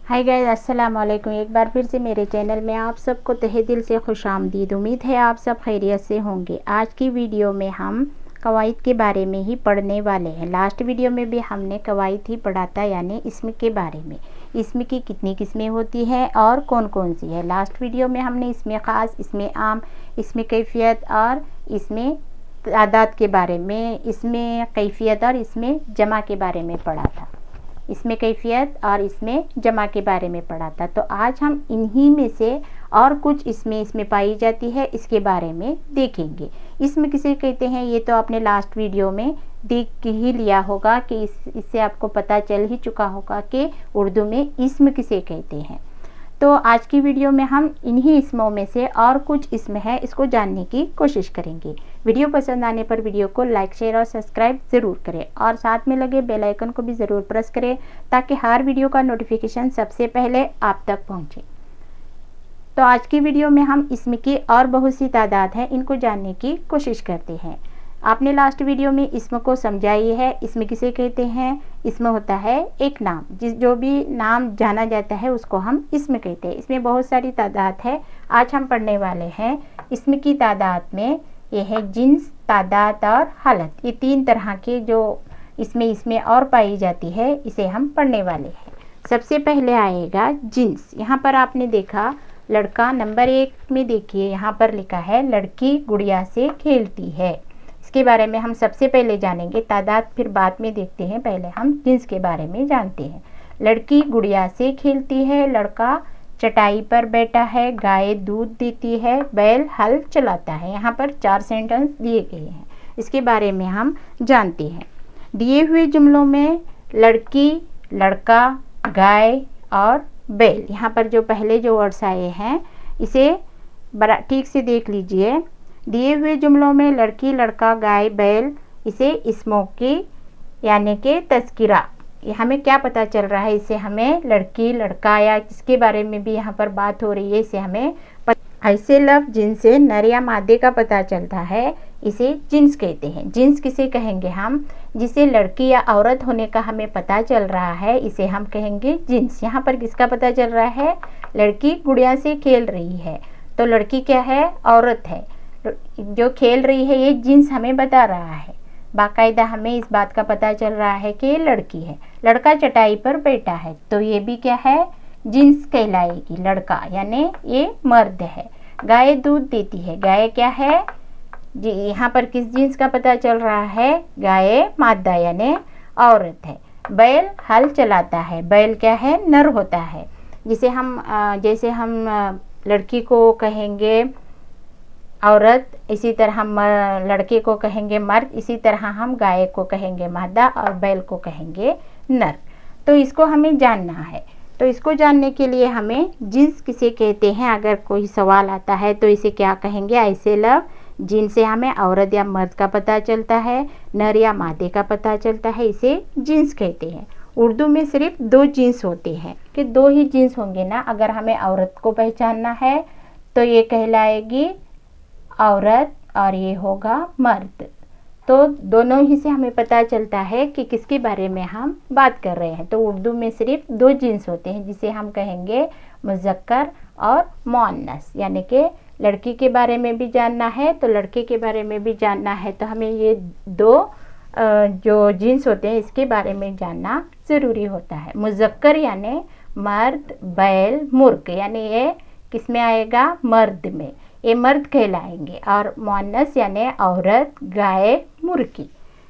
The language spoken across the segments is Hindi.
हाय गाइस, अस्सलाम वालेकुम। एक बार फिर से मेरे चैनल में आप सबको तहे दिल से खुश आमदीद। उम्मीद है आप सब खैरियत से होंगे। आज की वीडियो में हम कवाइद के बारे में ही पढ़ने वाले हैं। लास्ट वीडियो में भी हमने कवाइद ही पढ़ा था, यानी इसम के बारे में। इसम की कितनी किस्में होती हैं और कौन कौन सी है। लास्ट वीडियो में हमने इसमें ख़ास, इसमें आम, इसमें कैफियत और इसमें तादाद के बारे में, इसमें कैफियत और इसमें जमा के बारे में पढ़ा था। इसमें कैफियत और इसमें जमा के बारे में पढ़ा था। तो आज हम इन्हीं में से और कुछ इसमें पाई जाती है, इसके बारे में देखेंगे। इसमें किसे कहते हैं ये तो आपने लास्ट वीडियो में देख ही लिया होगा कि इससे आपको पता चल ही चुका होगा कि उर्दू में इसम किसे कहते हैं। तो आज की वीडियो में हम इन्हीं इसमों में से और कुछ इसम है, इसको जानने की कोशिश करेंगे। वीडियो पसंद आने पर वीडियो को लाइक, शेयर और सब्सक्राइब ज़रूर करें और साथ में लगे बेल आइकन को भी ज़रूर प्रेस करें ताकि हर वीडियो का नोटिफिकेशन सबसे पहले आप तक पहुंचे। तो आज की वीडियो में हम इसम की और बहुत सी तादाद है, इनको जानने की कोशिश करते हैं। आपने लास्ट वीडियो में इसम को समझा ही है। इसम किसे कहते हैं? इसम होता है एक नाम, जो भी नाम जाना जाता है उसको हम इसम कहते हैं। इसमें बहुत सारी तादाद है। आज हम पढ़ने वाले हैं इसम की तादाद में। ये है जिन्स, तादाद और हालत। ये तीन तरह के जो इसमें और पाई जाती है, इसे हम पढ़ने वाले हैं। सबसे पहले आएगा जिन्स। यहाँ पर आपने देखा लड़का, नंबर 1 में देखिए यहाँ पर लिखा है लड़की गुड़िया से खेलती है। इसके बारे में हम सबसे पहले जानेंगे। तादाद फिर बाद में देखते हैं, पहले हम जिन्स के बारे में जानते हैं। लड़की गुड़िया से खेलती है, लड़का चटाई पर बैठा है, गाय दूध देती है, बैल हल चलाता है। यहाँ पर 4 सेंटेंस दिए गए हैं, इसके बारे में हम जानते हैं। दिए हुए जुमलों में लड़की, लड़का, गाय और बैल, यहाँ पर जो पहले जो वर्ड्स आए हैं इसे बड़ा ठीक से देख लीजिए। दिए हुए जुमलों में लड़की, लड़का, गाय, बैल, इसे इसमों की यानी कि तज़किरा, ये हमें क्या पता चल रहा है, इससे हमें लड़की, लड़का या किसके बारे में भी यहाँ पर बात हो रही है, इससे हमें ऐसे लफ्ज़ जिनसे नर या मादे का पता चलता है, इसे जिन्स कहते हैं। जिन्स किसे कहेंगे हम? जिसे लड़की या औरत होने का हमें पता चल रहा है, इसे हम कहेंगे जिन्स। यहाँ पर किसका पता चल रहा है? लड़की गुड़िया से खेल रही है, तो लड़की क्या है? औरत है। जो खेल रही है ये जिन्स हमें बता रहा है। बाकायदा हमें इस बात का पता चल रहा है कि ये लड़की है। लड़का चटाई पर बैठा है, तो ये भी क्या है? जिन्स कहलाएगी, लड़का, यानी ये मर्द है। गाय दूध देती है, गाय क्या है जी? यहाँ पर किस जिन्स का पता चल रहा है? गाय मादा यानी औरत है। बैल हल चलाता है, बैल क्या है? नर होता है। जैसे हम लड़की को कहेंगे औरत, इसी तरह हम लड़के को कहेंगे मर्द, इसी तरह हम गाय को कहेंगे मादा और बैल को कहेंगे नर। तो इसको हमें जानना है। तो इसको जानने के लिए हमें जिन्स किसे कहते हैं, अगर कोई सवाल आता है तो इसे क्या कहेंगे? ऐसे लफ्ज़ जिनसे हमें औरत या मर्द का पता चलता है, नर या मादे का पता चलता है, इसे जिन्स कहते हैं। उर्दू में सिर्फ 2 जिन्स होते हैं, कि 2 ही जिन्स होंगे ना। अगर हमें औरत को पहचानना है तो ये कहलाएगी औरत और ये होगा मर्द। तो दोनों ही से हमें पता चलता है कि किसके बारे में हम बात कर रहे हैं। तो उर्दू में सिर्फ 2 जिन्स होते हैं, जिसे हम कहेंगे मुज़क्कर और मुअन्नस। यानी कि लड़की के बारे में भी जानना है तो लड़के के बारे में भी जानना है, तो हमें ये 2 जो जिन्स होते हैं इसके बारे में जानना ज़रूरी होता है। मुज़क्कर यानी मर्द, बैल, मुर्ग, यानी ये किस में आएगा? मर्द में, ये मर्द कहलाएंगे। और मुअन्नस यानी औरत, गाय, मुर्गी।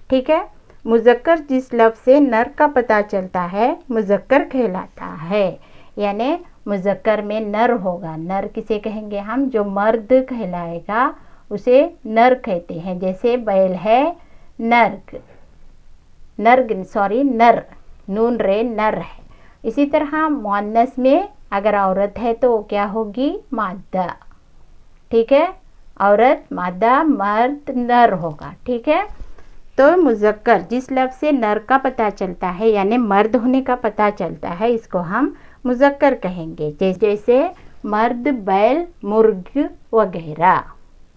ठीक है। मुज़क्कर जिस लफ्ज़ से नर का पता चलता है मुज़क्कर कहलाता है, यानी मुज़क्कर में नर होगा। नर किसे कहेंगे हम? जो मर्द कहलाएगा उसे नर कहते हैं। जैसे बैल है नर, नून रे नर है। इसी तरह मुअन्नस में अगर औरत है तो क्या होगी? मादा। ठीक है, औरत मादा, मर्द नर होगा। ठीक है। तो मुज़क्कर जिस लफ्ज़ से नर का पता चलता है यानी मर्द होने का पता चलता है, इसको हम मुज़क्कर कहेंगे। जैसे मर्द, बैल, मुर्ग वगैरह।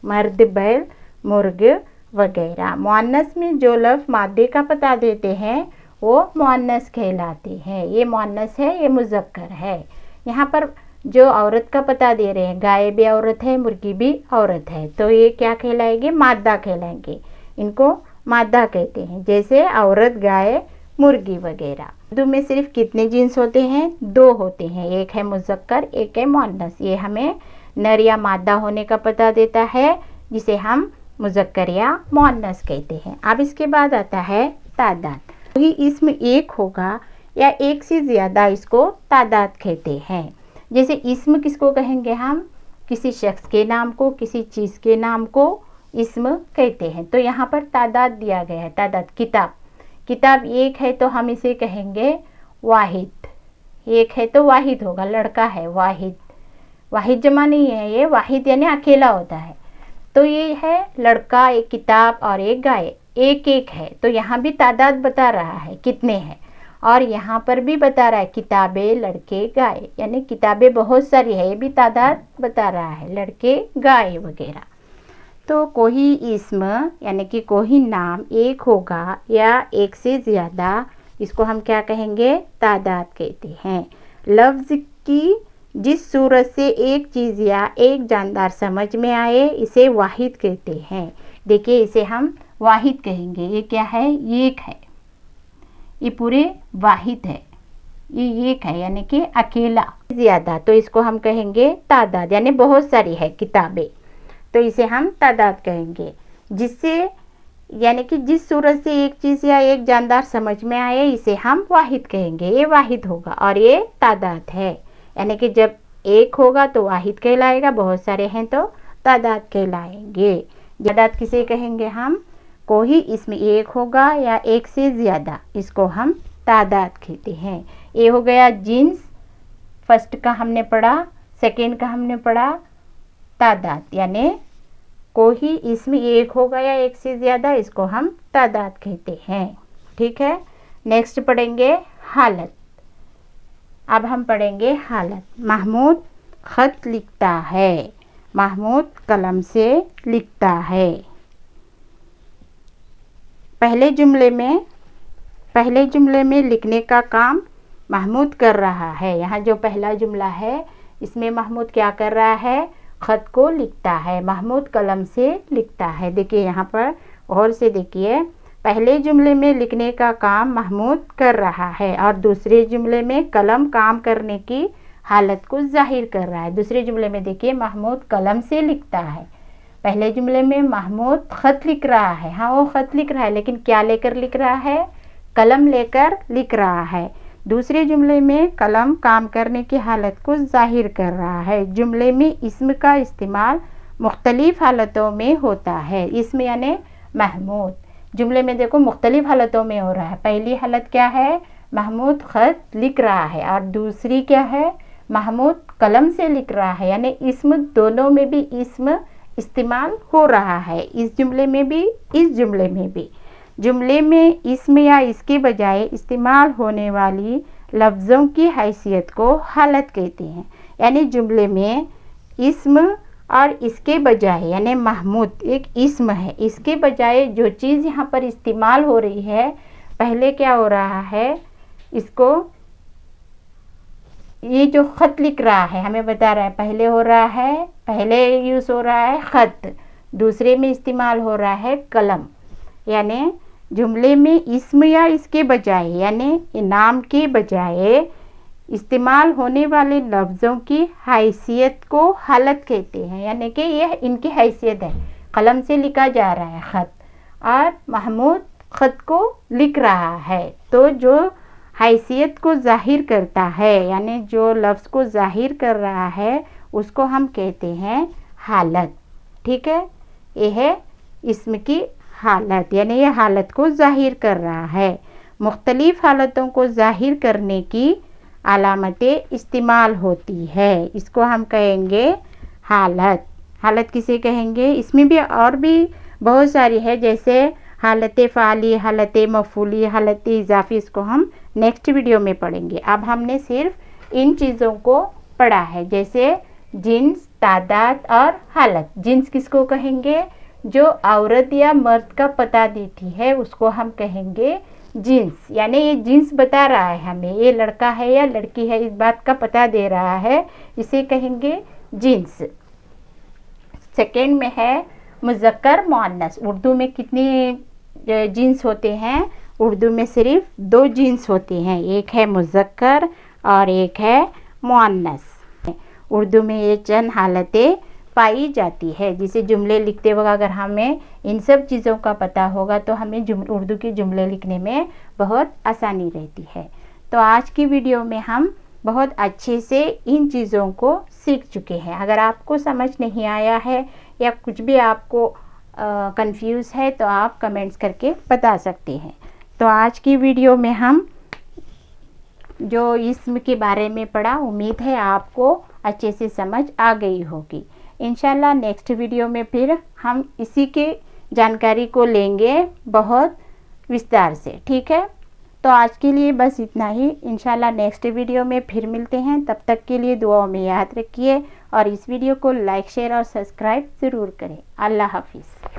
मर्द, बैल, मुर्ग वगैरह। मुअन्नस में जो लफ्ज़ मादे का पता देते हैं वो मुअन्नस कहलाते हैं। ये मुअन्नस है, ये मुज़क्कर है। यहाँ पर जो औरत का पता दे रहे हैं, गाय भी औरत है, मुर्गी भी औरत है, तो ये क्या कहलाएंगे? मादा कहलाएंगे। इनको मादा कहते हैं, जैसे औरत, गाय, मुर्गी वगैरह। उर्दू में सिर्फ कितने जिन्स होते हैं? 2 होते हैं, एक है मुज़क्कर, एक है मुअन्नस। ये हमें नर या मादा होने का पता देता है, जिसे हम मुज़क्कर या मुअन्नस कहते हैं। अब इसके बाद आता है तादाद। वही इसमें एक होगा या एक से ज़्यादा, इसको तादाद कहते हैं। जैसे इस्म किसको कहेंगे हम? किसी शख्स के नाम को, किसी चीज़ के नाम को इस्म कहते हैं। तो यहाँ पर तादाद दिया गया है। तादाद, किताब, किताब एक है तो हम इसे कहेंगे वाहिद। एक है तो वाहिद होगा, लड़का है वाहिद। वाहिद जमा नहीं है, ये वाहिद यानी अकेला होता है। तो ये है लड़का, एक किताब और एक गाय, एक एक है। तो यहाँ भी तादाद बता रहा है कितने हैं, और यहाँ पर भी बता रहा है किताबें, लड़के, गाय, यानी किताबें बहुत सारी है, ये भी तादाद बता रहा है, लड़के, गाय वगैरह। तो कोई इस्म यानी कि कोई नाम एक होगा या एक से ज़्यादा, इसको हम क्या कहेंगे? तादाद कहते हैं। लफ्ज़ की जिस सूरत से एक चीज़ या एक जानदार समझ में आए, इसे वाहिद कहते हैं। देखिए, इसे हम वाहिद कहेंगे। ये क्या है? एक है, ये पूरे वाहिद है, ये एक है यानी कि अकेला। ज़्यादा तो इसको हम कहेंगे तादाद, यानी बहुत सारी है किताबें, तो इसे हम तादाद कहेंगे। जिससे यानी कि जिस सूरत से एक चीज़ या एक जानदार समझ में आए, इसे हम वाहिद कहेंगे। ये वाहिद होगा और ये तादाद है, यानी कि जब एक होगा तो वाहिद कहलाएगा, बहुत सारे हैं तो तादाद कहलाएंगे। तादाद किसे कहेंगे हम? कोई इसमें एक होगा या एक से ज़्यादा, इसको हम तादाद कहते हैं। ये हो गया जिन्स, फर्स्ट का हमने पढ़ा, सेकंड का हमने पढ़ा तादाद, यानी कोई इसमें एक होगा या एक से ज़्यादा, इसको हम तादाद कहते हैं। ठीक है, नेक्स्ट पढ़ेंगे हालत। अब हम पढ़ेंगे हालत। महमूद ख़त लिखता है, महमूद कलम से लिखता है। पहले जुमले में लिखने का काम महमूद कर रहा है। यहाँ जो पहला जुमला है, इसमें महमूद क्या कर रहा है? ख़त को लिखता है, महमूद कलम से लिखता है। देखिए यहाँ पर गौर से देखिए, पहले जुमले में लिखने का काम महमूद कर रहा है और दूसरे जुमले में कलम काम करने की हालत को जाहिर कर रहा है। दूसरे जुमले में देखिए महमूद कलम से लिखता है, पहले जुमले में महमूद ख़त लिख रहा है। हाँ, वो ख़त लिख रहा है, लेकिन क्या लेकर लिख रहा है? कलम लेकर लिख रहा है। दूसरे जुमले में कलम काम करने की हालत को जाहिर कर रहा है। जुमले में इस्म का इस्तेमाल मुख्तलिफ हालतों में होता है। इस्म यानी महमूद, जुमले में देखो मुख्तलिफ हालतों में हो रहा है। पहली हालत क्या है? महमूद ख़त लिख रहा है, और दूसरी क्या है? महमूद कलम से लिख रहा है, यानी इस्म, दोनों में भी इस्म इस्तेमाल हो रहा है, इस जुमले में भी, इस जुमले में भी। जुमले में इस्म या इसके बजाय इस्तेमाल होने वाली लफ्ज़ों की हैसियत को हालत कहते हैं। यानी जुमले में इस्म और इसके बजाय, यानी महमूद एक इस्म है, इसके बजाय जो चीज़ यहाँ पर इस्तेमाल हो रही है, पहले क्या हो रहा है? इसको ये जो ख़त लिख रहा है हमें बता रहा है, पहले हो रहा है, पहले यूज़ हो रहा है ख़त, दूसरे में इस्तेमाल हो रहा है कलम। यानी जुमले में इस्म या इसके बजाय, यानी नाम के बजाय इस्तेमाल होने वाले लफ्ज़ों की हैसियत को हालत कहते हैं। यानी कि यह इनकी हैसियत है, कलम से लिखा जा रहा है ख़त और महमूद ख़त को लिख रहा है, तो जो हैसियत को ज़ाहिर करता है, यानी जो लफ्ज़ को ज़ाहिर कर रहा है, उसको हम कहते हैं हालत। ठीक है, यह है इस्म की हालत, यानी यह हालत को ज़ाहिर कर रहा है। मुख्तलिफ़ हालतों को ज़ाहिर करने की अलामतें इस्तेमाल होती है, इसको हम कहेंगे हालत। हालत किसे कहेंगे? इसमें भी और भी बहुत सारी है, जैसे हालत फ़ाली, हालत मफ़ूली, हालत इज़ाफ़ी, इसको हम नेक्स्ट वीडियो में पढ़ेंगे। अब हमने सिर्फ इन चीज़ों को पढ़ा है, जैसे जिन्स, तादाद और हालत। जिन्स किसको कहेंगे? जो औरत या मर्द का पता देती है, उसको हम कहेंगे जीन्स, यानी ये जीन्स बता रहा है हमें ये लड़का है या लड़की है, इस बात का पता दे रहा है, इसे कहेंगे जीन्स। सेकेंड में है मुज़क्कर मुअन्नस। उर्दू में कितने जीन्स होते हैं? उर्दू में सिर्फ 2 जीन्स होते हैं, एक है मुज़क्कर और एक है मुअन्नस। उर्दू में ये चंद हालतें पाई जाती है, जिसे जुमले लिखते वक्त अगर हमें इन सब चीज़ों का पता होगा तो हमें उर्दू के जुमले लिखने में बहुत आसानी रहती है। तो आज की वीडियो में हम बहुत अच्छे से इन चीज़ों को सीख चुके हैं। अगर आपको समझ नहीं आया है या कुछ भी आपको कंफ्यूज है तो आप कमेंट्स करके बता सकते हैं। तो आज की वीडियो में हम जो इस्म के बारे में पढ़ा, उम्मीद है आपको अच्छे से समझ आ गई होगी। इंशाल्लाह नेक्स्ट वीडियो में फिर हम इसी के जानकारी को लेंगे बहुत विस्तार से, ठीक है। तो आज के लिए बस इतना ही। इंशाल्लाह नेक्स्ट वीडियो में फिर मिलते हैं, तब तक के लिए दुआओं में याद रखिए और इस वीडियो को लाइक शेयर और सब्सक्राइब ज़रूर करें। अल्लाह हाफिज़।